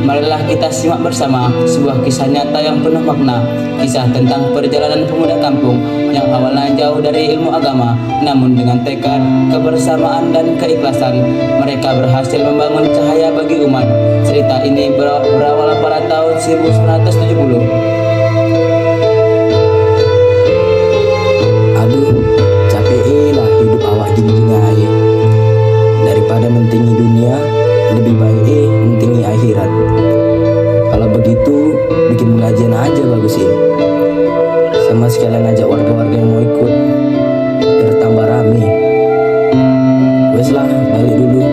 Marilah kita simak bersama sebuah kisah nyata yang penuh makna. Kisah tentang perjalanan pemuda kampung yang awalnya jauh dari ilmu agama, namun dengan tekad, kebersamaan dan keikhlasan, mereka berhasil membangun cahaya bagi umat. Cerita ini berawal pada tahun 1970. Aduh, capek lah hidup awak gini-gini aja. Daripada mentinggi dunia, lebih baik mentinggi akhirat. Kalau begitu, bikin pengajian aja bagus sih. Sama sekalian ajak warga-warga yang mau ikut, biar tambah rame. Wes lah, balik dulu,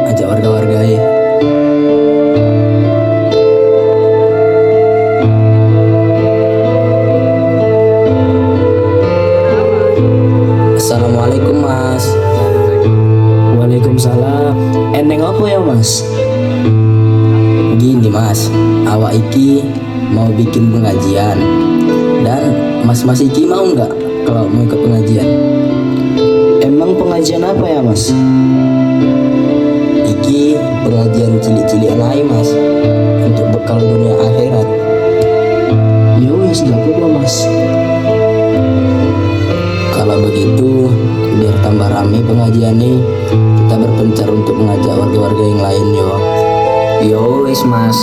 ajak warga-warga ya. Assalamualaikum mas. Waalaikumsalam. Eneng apa ya mas? Gini mas, awak iki mau bikin pengajian. Dan mas-mas iki mau nggak kalau mau ikut pengajian? Emang pengajian apa ya mas? Iki pengajian cilik-cilikan aja mas, untuk bekal dunia akhirat. Yo wis gak apa mas. Kalau begitu, biar tambah rame pengajian nih, kita berpencar untuk mengajak warga-warga yang lain yo. Yo wis mas.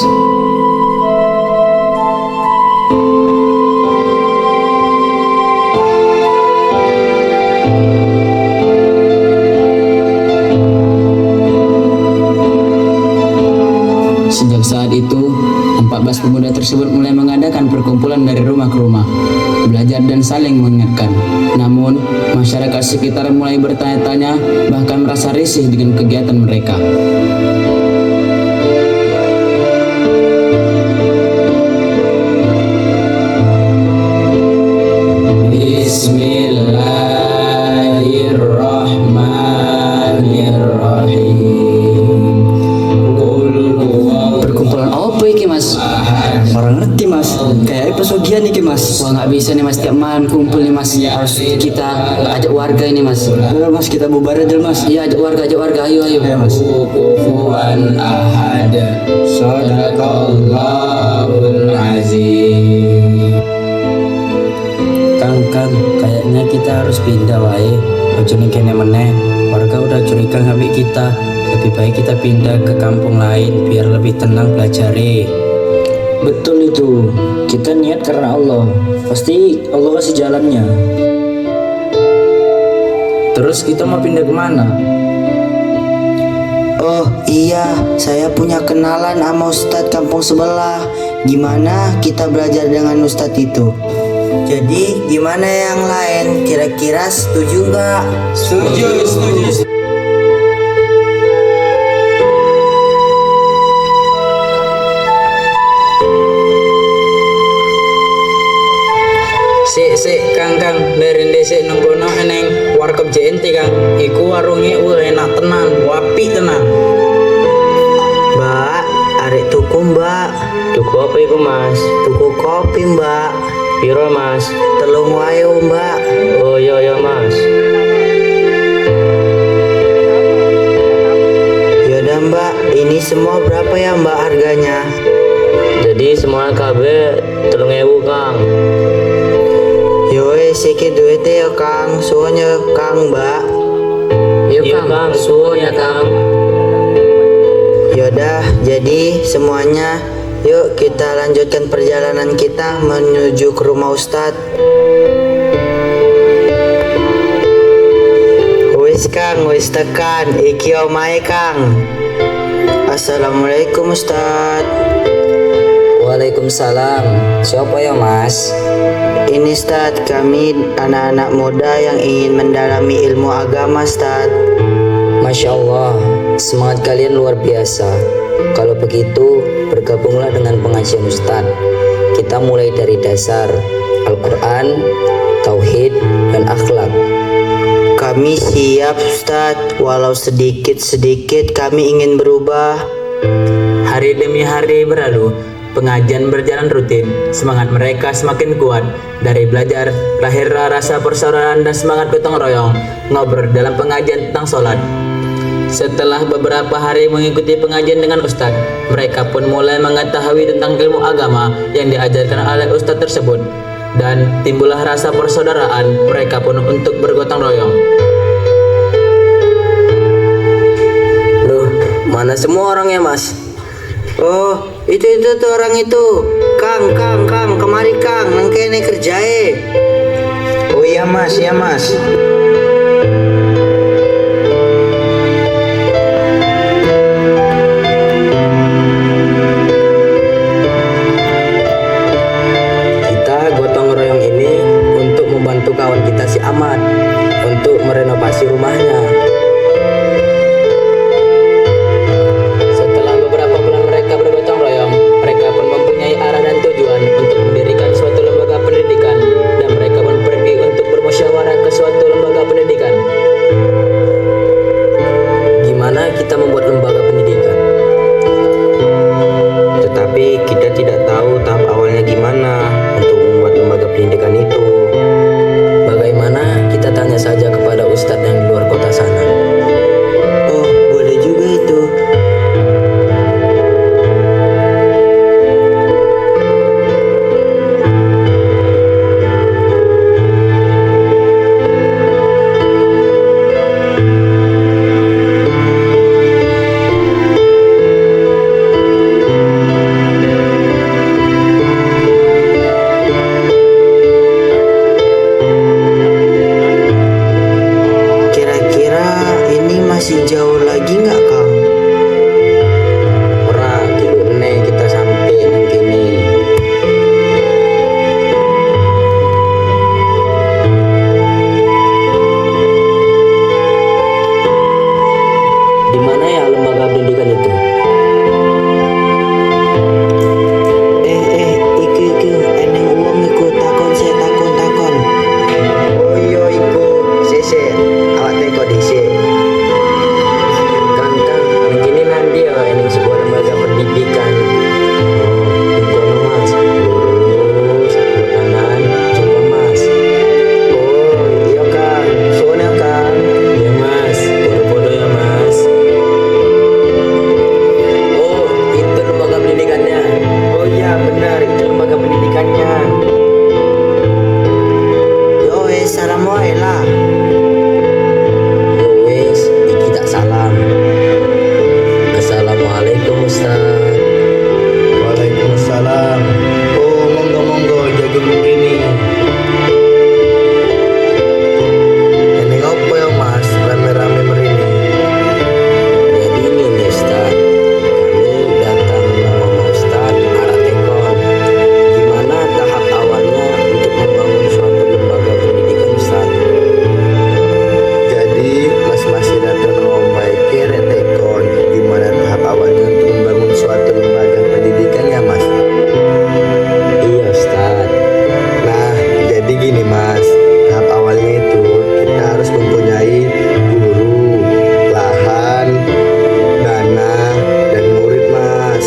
Sejak saat itu, 14 pemuda tersebut mulai mengadakan perkumpulan dari rumah ke rumah, belajar dan saling mengingatkan. Namun, masyarakat sekitar mulai bertanya-tanya, bahkan merasa risih dengan kegiatan mereka. Perkumpulan apa iki mas? Orang ngerti mas. Kayak pesugihan nih mas. Wah nggak bisa nih mas, tiap malam kumpul nih mas. Harus kita ajak warga ini mas. Udah mas, kita bubar aja mas. Iya ajak warga, ayo. Ya mas. Kufuwan ahad, sadaqallahul azim. Kang, kayaknya kita harus pindah wae. Ojo ning kene meneh. Warga udah curiga ngambil kita. Lebih baik kita pindah ke kampung lain biar lebih tenang belajare. Betul itu. Kita niat karena Allah. Pasti Allah kasih jalannya. Terus kita mau pindah kemana? Oh iya, saya punya kenalan sama Ustadz kampung sebelah. Gimana kita belajar dengan Ustadz itu? Jadi gimana yang lain? Kira-kira setuju nggak? Setuju. Sik Kang berin dhisik nang kono eneng warkop JNT Kang. Iku warunge enak tenan, wapi tenan. Mbak, arek tuku mbak. Tuku apa iku Mas? Tuku kopi mbak. Piro Mas? Telung wayo mbak. Oh iya Mas. Yaudah mbak, ini semua berapa ya mbak harganya? Jadi semua KB 3.000 Kang. Yoi, sikit duitnya ya Kang. Suanya Kang mbak. Iya Kang, suwun ya Kang. Yaudah, jadi semuanya yuk kita lanjutkan perjalanan kita menuju ke rumah Ustadz. Wis Kang, wis tekan. Iki omahe Kang. Assalamualaikum Ustadz. Waalaikumsalam. Siapa ya mas? Ini Ustadz, kami anak-anak muda yang ingin mendalami ilmu agama Ustadz. Masya Allah, semangat kalian luar biasa. Kalau begitu, bergabunglah dengan pengajian Ustadz. Kita mulai dari dasar Al-Quran, Tauhid, dan Akhlak. Kami siap Ustadz, walau sedikit-sedikit kami ingin berubah. Hari demi hari berlalu, pengajian berjalan rutin. Semangat mereka semakin kuat. Dari belajar, lahirlah rasa persaudaraan dan semangat gotong royong. Ngobrol dalam pengajian tentang sholat. Setelah beberapa hari mengikuti pengajian dengan Ustadz, mereka pun mulai mengetahui tentang ilmu agama yang diajarkan oleh Ustadz tersebut. Dan timbullah rasa persaudaraan mereka pun untuk bergotong royong. Loh, mana semua orangnya mas? Oh, itu tuh orang itu. Kang, kemari Kang, nang kene kerjae. Oh iya mas, iya mas. Kita gotong royong ini untuk membantu kawan kita si Ahmad untuk merenovasi rumahnya. Setelah beberapa bulan mereka bergotong royong, mereka pun mempunyai arah dan tujuan untuk mendirikan suatu lembaga pendidikan, dan mereka pun pergi untuk bermusyawarah ke suatu lembaga pendidikan. Gimana kita membuat lembaga pendidikan? Tetapi kita tidak tahu tahap awalnya gimana untuk membuat lembaga pendidikan itu. Bagaimana kita tanya saja kepada ustadz yang di luar kota sana? Oh, boleh juga itu. Kira-kira ini masih jauh lagi nggak Kang? Ora kilone kita sampai nang kene. Di mana ya lembaga pendidikan itu? Iku eneng uang iku takon. Oh iya iku, sese, awak teko dhisik. Kang, nang kene nanti ya ini sebuah lembaga pendidikan. Oh, kono mas. Lurus, ke kanan, coba mas. Oh iya Kang, soalnya Kang. Ya mas, bodo-bodo ya mas. Oh, itu lembaga pendidikannya. Oh iya benar, itu lembaga pendidikannya. Yo salam wae lah. Yo wes, iki tak salam. Assalamualaikum Ustaz. Waalaikumsalam. Oh monggo jago begini. Ini apa ya mas, rame-rame merini. Jadi ini nih Ustaz, kami datang nama Ustaz arah Tekon. Gimana tahap awalnya untuk membangun suatu lembaga pendidikan Ustaz? Jadi mas masih datang ngombai kere tekon. Gimana tahap awalnya untuk membangun suatu lembaga pendidikan ya mas? Iya Ustaz. Nah, jadi gini mas, tahap awalnya itu kita harus mempunyai guru, lahan, dana, dan murid mas.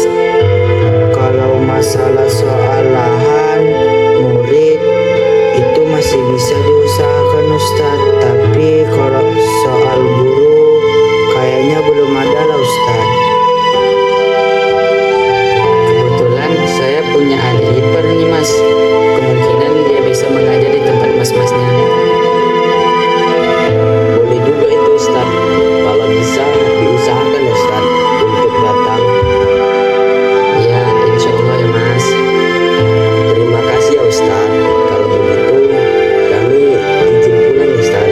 Kalau masalah soal lahan, murid itu masih bisa diusahakan Ustadz. Tapi kalau soal guru, kayaknya belum ada lah Ustadz. Kebetulan saya punya adik ipar nih mas. Kemungkinan dia bisa mengajar di tempat mas-masnya. Boleh juga itu Ustaz. Kalau bisa diusahakan ya Ustaz untuk datang. Ya, insya Allah ya mas. Terima kasih ya Ustaz. Kalau begitu kami izin pulang ya Ustaz.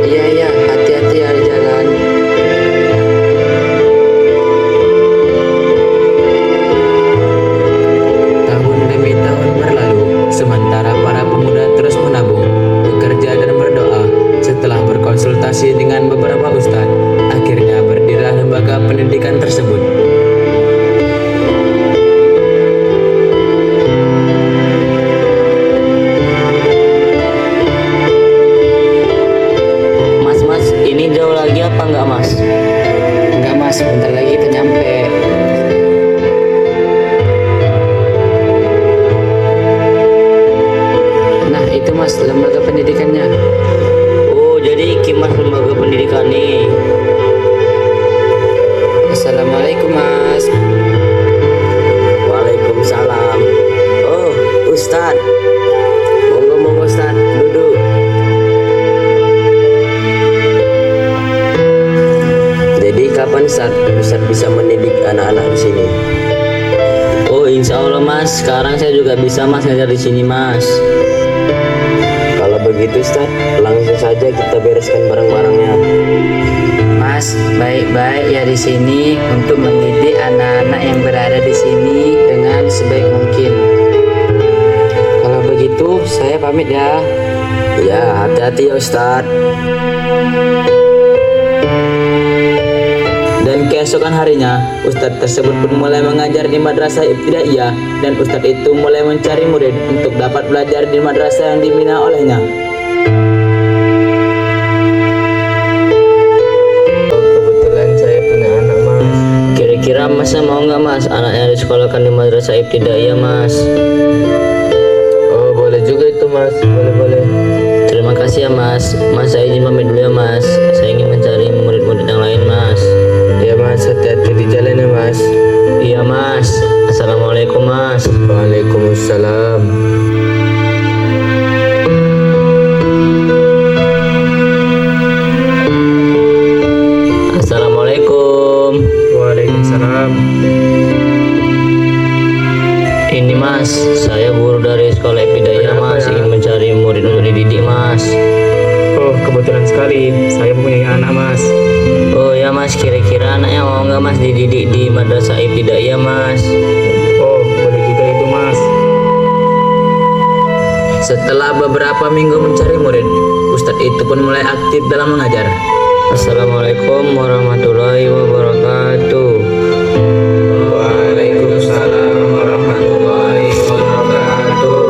Iya, hati-hati ya di jalan. Tahun demi tahun berlalu, sementara para pemuda terus menabung, bekerja dan berdoa. Setelah berkonsultasi dengan beberapa ustadz, akhirnya berdirilah lembaga pendidikan tersebut. Mas, ini jauh lagi apa enggak mas? Enggak mas, bentar lagi kita nyampe. Nah itu mas, lembaga pendidikannya. Oh, jadi kimas lembaga pendidikan nih. Assalamualaikum Mas. Waalaikumsalam. Oh, Ustadz. Monggo Ustadz, duduk. Jadi kapan Ustadz bisa mendidik anak-anak di sini? Oh, insya Allah Mas, sekarang saya juga bisa Mas ngajar di sini Mas. Kalau begitu Ustadz, langsung saja kita bereskan barang-barangnya. Mas, baik-baik ya di sini untuk mendidik anak-anak yang berada di sini dengan sebaik mungkin. Kalau begitu, saya pamit ya. Ya, hati-hati ya Ustadz. Dan keesokan harinya, Ustadz tersebut pun mulai mengajar di madrasah ibtidaiyah dan Ustadz itu mulai mencari murid untuk dapat belajar di madrasah yang dibina olehnya. Kebetulan saya punya anak Mas. Kira-kira Masnya mau nggak Mas anaknya disekolahkan di madrasah ibtidaiyah Mas? Oh boleh juga itu Mas, boleh. Terima kasih ya Mas. Mas, saya izin pamit dulu ya Mas. Saya ingin mencari murid-murid yang lain Mas. Ya Mas, hati-hati di jalan ya Mas. Iya Mas. Assalamualaikum Mas. Waalaikumsalam. Assalamualaikum. Waalaikumsalam. Ini Mas, saya guru dari sekolah ibtidaiyah Mas, ingin mencari murid untuk dididik Mas. Oh, kebetulan sekali. Saya punya anak, Mas. Oh ya Mas, kira-kira anaknya mau nggak Mas dididik di madrasah ibtidaiyah Mas? Oh, boleh juga itu, Mas. Setelah beberapa minggu mencari murid, Ustadz itu pun mulai aktif dalam mengajar. Assalamualaikum warahmatullahi wabarakatuh. Waalaikumsalam warahmatullahi wabarakatuh.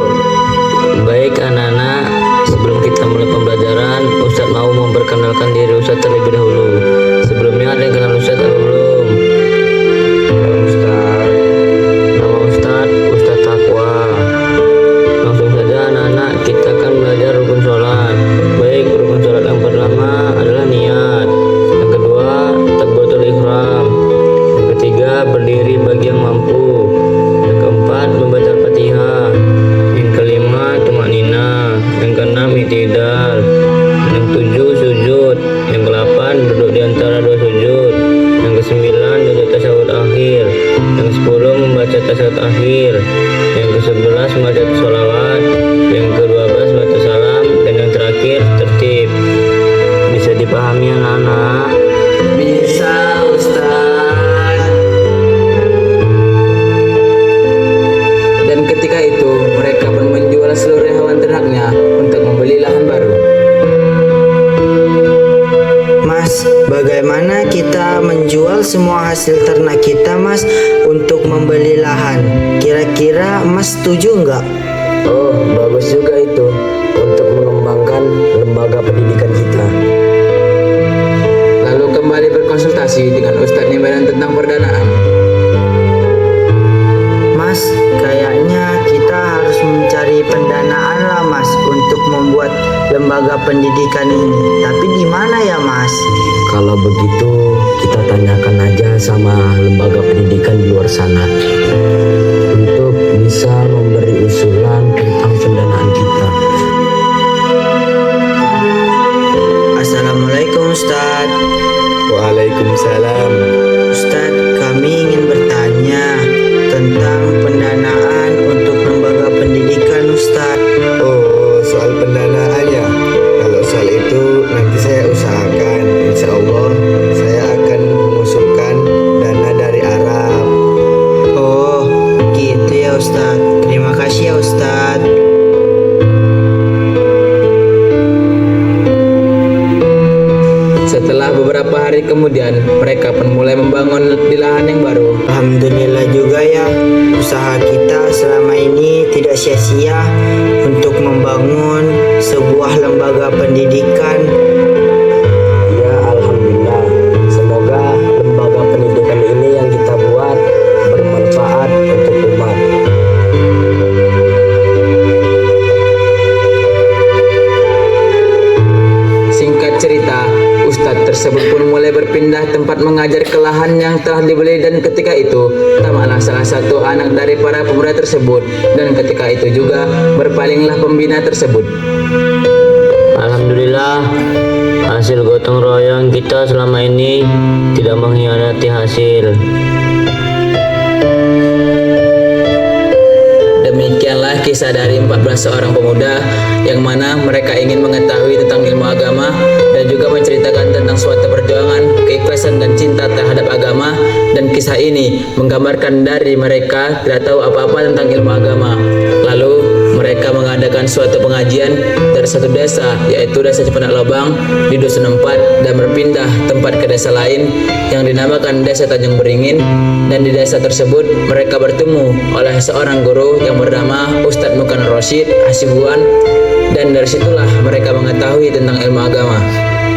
Baik anak-anak, sebelum kita mulai pembelajaran, Ustadz mau memperkenalkan diri Ustadz terlebih dahulu. Sebelumnya ada yang kenal Ustadz atau belum? Nama Ustadz Taqwa. Langsung saja anak-anak, kita akan belajar rukun sholat. Baik, rukun sholat yang pertama adalah niat. Yang kedua, takbiratul ihram. Yang ketiga, berdiri bagi yang mampu. Yang keempat, membaca Fatihah. Yang kelima, tumaknina. Yang keenam, i'tidal. Yang ketujuh, sujud. Yang kedelapan, duduk di antara dua sujud. Yang kesembilan, duduk tasyahud akhir. Yang kesepuluh, membaca tasyahud akhir. Yang kesebelas, membaca sholawat. Yang ke-12, baca salam. Dan yang terakhir, tertib. Bisa dipahami anak-anak? Bisa Ustaz. Dan ketika itu, mereka pun menjual seluruh hewan ternaknya untuk membeli lahan baru. Mas, bagaimana kita menjual semua hasil ternak kita, Mas, untuk membeli lahan? Kira-kira Mas setuju nggak? Oh, bagus juga itu untuk mengembangkan lembaga pendidikan kita. Lalu kembali berkonsultasi dengan Ustadz Nibaran tentang perdanaan. Mas, kayaknya kita harus mencari pendanaan lah, Mas, untuk membuat lembaga pendidikan ini. Tapi di mana ya, Mas? Kalau begitu, kita tanyakan aja sama lembaga pendidikan di luar sana untuk bisa memberi usulan tentang pendanaan kita. Assalamualaikum, Ustaz. Waalaikumsalam. Ustaz, kami ingin bertanya tentang pendanaan untuk lembaga pendidikan, Ustaz. Oh, soal pendanaan ya. Kalau soal itu nanti saya usahakan. Insya Allah saya akan mengusulkan dana dari Arab. Oh, gitu ya, Ustaz. Terima kasih ya, Ustaz. Setelah beberapa hari kemudian, mereka pun mulai membangun di lahan yang baru. Alhamdulillah juga ya, usaha kita selama ini tidak sia-sia untuk membangun sebuah lembaga pendidikan. Ya, alhamdulillah. Semoga lembaga pendidikan ini yang kita buat bermanfaat untuk umat. Singkat cerita, Ustadz tersebut pun mulai berpindah tempat mengajar ke lahan yang telah dibeli, dan ketika itu tamatlah salah satu anak dari para pemuda tersebut, dan ketika itu juga berpalinglah pembina tersebut. Alhamdulillah, hasil gotong royong kita selama ini tidak mengkhianati hasil. Demikianlah kisah dari 14 seorang pemuda yang mana mereka ingin mengetahui tentang ilmu agama dan juga menceritakan tentang suatu perjuangan, keikhlasan dan cinta terhadap agama. Dan kisah ini menggambarkan dari mereka tidak tahu apa-apa tentang ilmu agama. Lalu mereka mengadakan suatu pengajian dari satu desa, yaitu desa Cipanak Lobang di Dusun 4, dan berpindah tempat ke desa lain yang dinamakan desa Tanjung Beringin. Dan di desa tersebut mereka bertemu oleh seorang guru yang bernama Ustadz Mukan Rosyid Hasibuan, dan dari situlah mereka mengetahui tentang ilmu agama.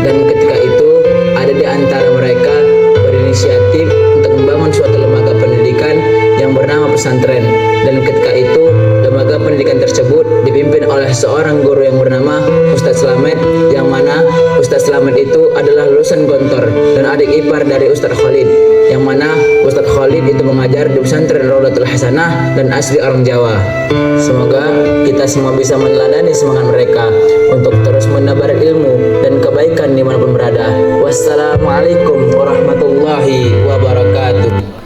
Dan ketika itu ada di antara mereka berinisiatif untuk membangun suatu lembaga pendidikan yang bernama pesantren. Dan ketika itu lembaga pendidikan tersebut dipimpin oleh seorang guru yang bernama Ustadz Slamet, yang mana Ustadz Slamet itu adalah lulusan Gontor dan adik ipar dari Ustadz Khalid, yang mana Ustadz Khalid itu mengajar di pesantren Raudatul Hasanah dan asli orang Jawa. Semoga kita semua bisa meneladani semangat mereka untuk terus menebar ilmu dan kebaikan dimanapun berada. Wassalamualaikum warahmatullahi wabarakatuh.